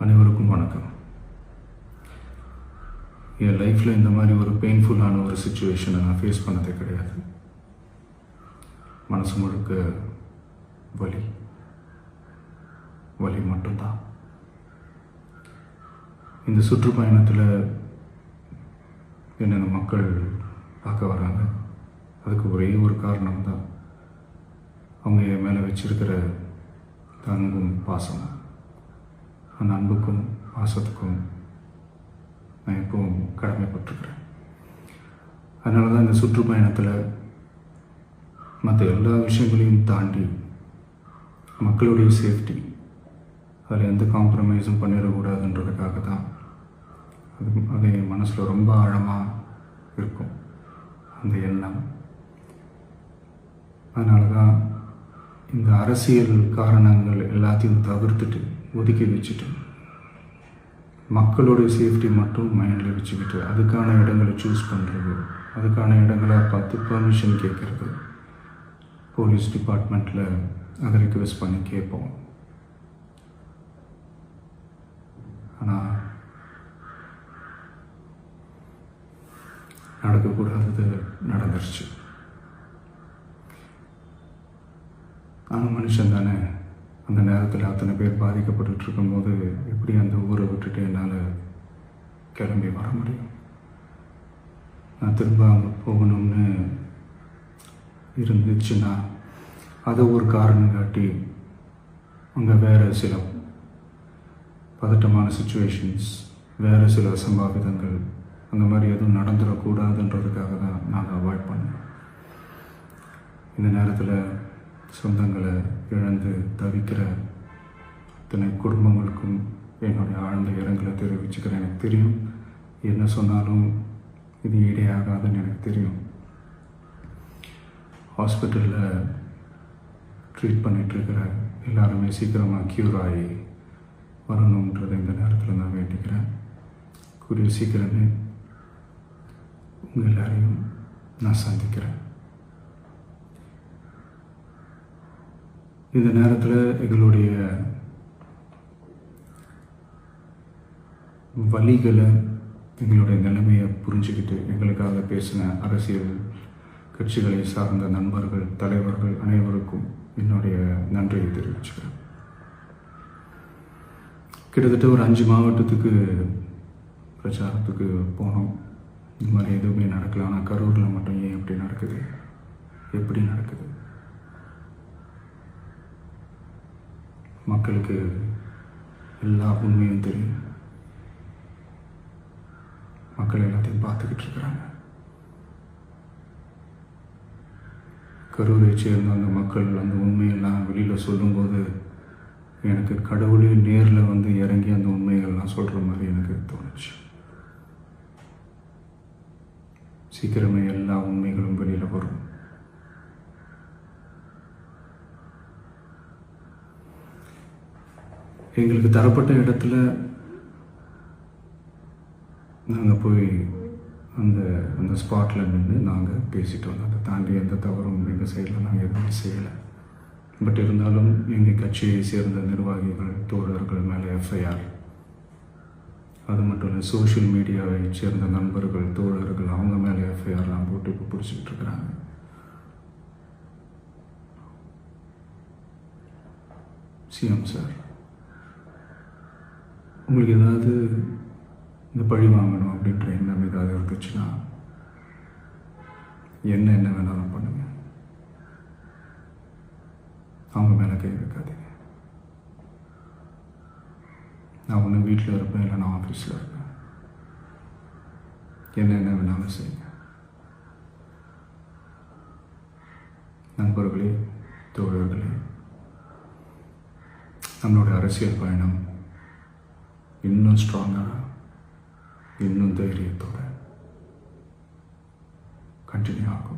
அனைவருக்கும் வணக்கம். என் லைஃப்பில் இந்த மாதிரி ஒரு பெயின்ஃபுல்லான ஒரு சுச்சுவேஷனை நான் ஃபேஸ் பண்ணதே கிடையாது. மனசு முழுக்க வலி வலி மட்டும்தான். இந்த சுற்றுப்பயணத்தில் என்னென்ன மக்கள் பார்க்க வராங்க, அதுக்கு ஒரே ஒரு காரணம் தான் அவங்க என் மேலே வச்சிருக்கிற அன்பும் பாசமும். அந்த அன்புக்கும் பாசத்துக்கும் நான் எப்பவும் கடமைப்பட்டிருக்கிறேன். அதனால தான் இந்த சுற்றுப்பயணத்தில் மற்ற எல்லா விஷயங்களையும் தாண்டி மக்களுடைய சேஃப்டி, அதில் எந்த காம்ப்ரமைஸும் பண்ணிடக்கூடாதுன்றதுக்காக தான் அது என் மனசில் ரொம்ப ஆழமாக இருக்கும் அந்த எண்ணம். அதனால தான் இந்த அரசியல் காரணங்கள் எல்லாத்தையும் தவிர்த்துட்டு ஒதுக்கி வச்சுட்டு மக்களுடைய சேஃப்டி மட்டும் மைண்டில் வச்சுக்கிட்டு அதுக்கான இடங்களை சூஸ் பண்ணுறது, அதுக்கான இடங்களை பார்த்து பெர்மிஷன் கேட்குறது, போலீஸ் டிபார்ட்மெண்ட்டில் அதை ரிக்வெஸ்ட் பண்ணி கேட்போம். ஆனால் நடக்கக்கூடாதது நடந்துருச்சு. ஆனால் மனுஷன் தானே. அந்த நேரத்தில் அத்தனை பேர் பாதிக்கப்பட்டு இருக்கும்போது எப்படி அந்த ஊரை விட்டுட்டு என்னால் கிளம்பி வர முடியும்? நான் திரும்ப அங்கே போகணும்னு இருந்துச்சுன்னா அதை ஒரு காரணம் காட்டி அங்கே வேறு சில பதட்டமான சுச்சுவேஷன்ஸ், வேறு சில அசம்பாவிதங்கள் அந்த மாதிரி எதுவும் நடந்துடக்கூடாதுன்றதுக்காக தான் நான் அவாய்ட் பண்ணேன். இந்த நேரத்தில் சொந்தங்களை இழந்து தவிக்கிற அத்தனை குடும்பங்களுக்கும் என்னுடைய ஆழ்ந்த இரங்கலை தெரிவிச்சுக்கிறேன். எனக்கு தெரியும், என்ன சொன்னாலும் இது ஈடையாகாதுன்னு எனக்கு தெரியும். ஹாஸ்பிட்டலில் ட்ரீட் பண்ணிகிட்ருக்கிற எல்லாருமே சீக்கிரமாக க்யூர் ஆகி வரணுன்றதை இந்த நேரத்தில் நான் வேண்டிக்கிறேன். கூடிய சீக்கிரமே உங்கள் எல்லாரையும் நான் சந்திக்கிறேன். இந்த நேரத்தில் எங்களுடைய வலிகளை, எங்களுடைய நிலைமையை புரிஞ்சுக்கிட்டு எங்களுக்காக பேசின அரசியல் கட்சிகளை சார்ந்த நண்பர்கள், தலைவர்கள் அனைவருக்கும் என்னுடைய நன்றியை தெரிவிச்சுக்கிறேன். கிட்டத்தட்ட ஒரு 5 மாவட்டத்துக்கு பிரச்சாரத்துக்கு போனோம். இந்த மாதிரி எதுவுமே நடக்கல. ஆனால் கரூரில் மட்டும் ஏன் எப்படி நடக்குது, எப்படி நடக்குது? மக்களுக்கு எல்லா உண்மையும் தெரியும். மக்கள் எல்லாத்தையும் பார்த்துக்கிட்டு இருக்கிறாங்க. கரூரை சேர்ந்த அந்த மக்கள் அந்த உண்மையெல்லாம் வெளியில் சொல்லும்போது எனக்கு கடவுளே நேரில் வந்து இறங்கி அந்த உண்மைகள்லாம் சொல்கிற மாதிரி எனக்கு தோணுச்சு. சீக்கிரமே எல்லா உண்மைகளும் வெளியில் வரும். எங்களுக்கு தரப்பட்ட இடத்துல நாங்கள் போய் அந்த ஸ்பாட்டில் நின்று நாங்கள் பேசிட்டு வந்தோம். அதை தாண்டி எந்த தவறும் எங்கள் சைடில் நாங்கள் எதுவுமே செய்யலை. பட் இருந்தாலும் எங்கள் கட்சியை சேர்ந்த நிர்வாகிகள், தோழர்கள் மேலே எஃப்ஐஆர், அது மட்டும் இல்லை சோஷியல் மீடியாவை சேர்ந்த நண்பர்கள், தோழர்கள் அவங்க மேலே எஃப்ஐஆர்லாம் போட்டு இப்போ பிடிச்சிக்கிட்டு இருக்கிறாங்க. சிஎம் சார், உங்களுக்கு ஏதாவது இந்த பழி வாங்கணும் அப்படின்ற எண்ணம் ஏதாவது இருந்துச்சுன்னா என்ன வேணாலும் பண்ணுங்க. அவங்க மேலே கை வைக்காதீங்க. நான் ஒன்று வீட்டில் இருப்பேன், இல்லை நான் ஆஃபீஸில் இருப்பேன். என்ன வேணாலும் செய்யுங்க. நண்பர்களே, தோழர்களே, நம்மளோட அரசியல் பயணம் இன்னும் ஸ்ட்ராங்காக, இன்னும் தைரியத்தோட கண்டினியூ ஆகும்.